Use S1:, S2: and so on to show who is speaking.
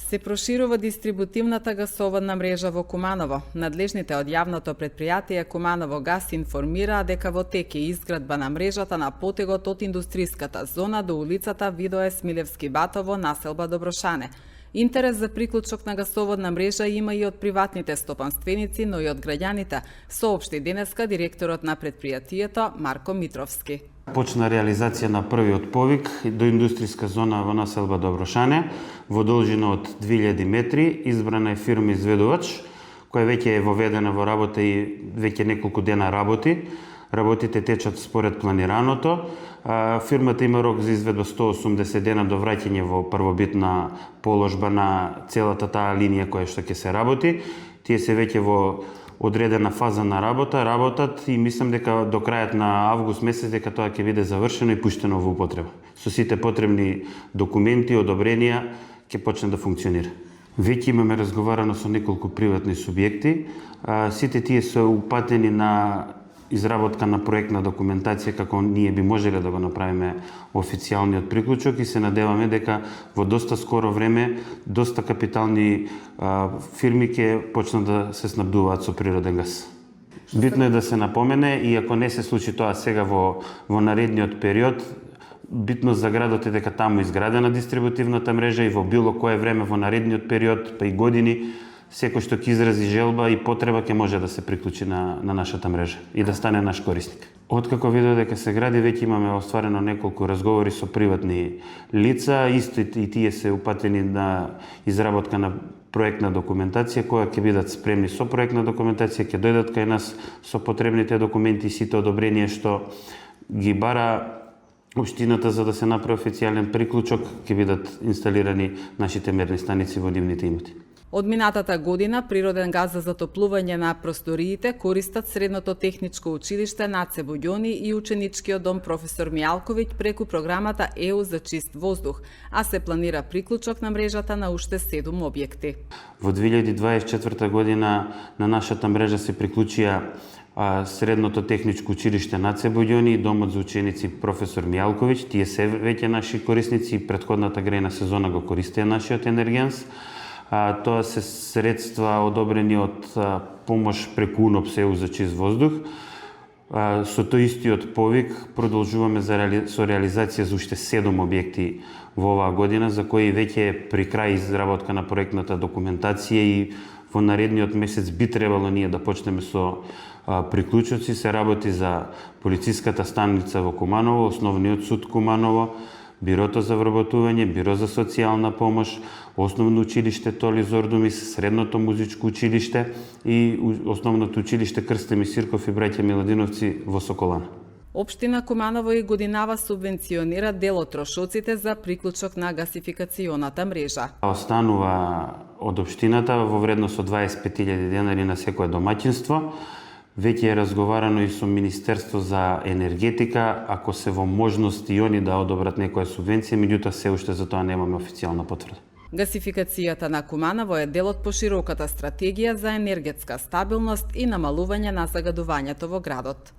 S1: Се проширува дистрибутивната гасоводна мрежа во Куманово. Надлежните од јавното претпријатие Куманово газ информираа дека во тек е изградба на мрежата на потегот од индустријската зона до улицата Видое Смилевски Батово, населба Доброшане. Интерес за приклучок на гасоводна мрежа има и од приватните стопанственици, но и од граѓаните, соопшти денеска директорот на претпријатието Марко Митровски.
S2: Почна реализација на првиот повик до индустријска зона во населба Доброшане во должина од 2000 метри. Избрана е фирма изведувач, која веќе е воведена во работа и веќе неколку дена работи. Работите течат според планираното. Фирмата има рок за изведба 180 дена до враќање во првобитна положба на целата таа линија која што ќе се работи. Тие се веќе во одредена фаза на работат и мислам дека до крајот на август месец дека тоа ќе биде завршено и пуштено во употреба. Со сите потребни документи, одобренија ќе почне да функционира. Веќе имаме разговарано со неколку приватни субјекти. Сите тие се упатени на изработка на проектна документација како ние би можеле да го направиме официјалниот приклучок и се надеваме дека во доста скоро време доста капитални фирми ќе почнат да се снабдуваат со природен газ. Битно е да се напомене, и ако не се случи тоа сега во наредниот период, битно за градот е дека таму изградена дистрибутивната мрежа и во било кое време во наредниот период, па и години, секој што ќе изрази желба и потреба ќе може да се приклучи на нашата мрежа и да стане наш корисник. Откако видов дека се гради, веќе имаме остварено неколку разговори со приватни лица, исто и тие се упатени на изработка на проектна документација, која ќе бидат спремни со проектна документација, ќе дојдат кај нас со потребните документи и сите одобренија што ги бара Општината за да се направи официјален приклучок, ќе бидат инсталирани нашите мерни станици во нивните имоти.
S1: Од минатата година природен газ за затоплување на просториите користат Средното техничко училиште Наце Буѓони и ученичкиот дом професор Мијалковиќ преку програмата ЕУ за чист воздух, а се планира приклучок на мрежата на уште 7 објекти.
S2: Во 2024 година на нашата мрежа се приклучија Средното техничко училиште Наце Буѓони и домот за ученици професор Мијалковиќ. Тие се веќе наши корисници и претходната грејна сезона го користеа нашиот енергијанс. Тоа се средства одобрени од помош преку УНОПС ЕУ за чист воздух. Со тој истиот повик продолжуваме со реализација за уште 7 објекти во оваа година, за кои веќе е при крај изработка на проектната документација и во наредниот месец би требало ние да почнеме со приклучоци. Се работи за полициската станица во Куманово, Основниот суд Куманово, Бирото за вработување, Биро за социјална помош, Основно училиште Толи Зордумис, Средното музичко училиште и Основното училиште Крстен Мисирков и браќа Миладиновци во Соколана.
S1: Општина Куманово и годинава субвенционира дел од трошоците за приклучок на гасификационата мрежа.
S2: Останува од општината во вредност од 25.000 денари на секое домаќинство. Веќе е разговарано и со Министерство за енергетика, ако се во можност и они да одобрат некоја субвенција, меѓутоа се уште за тоа немаме официјална потврда.
S1: Гасификацијата на Куманово е дел од пошироката стратегија за енергетска стабилност и намалување на загадувањето во градот.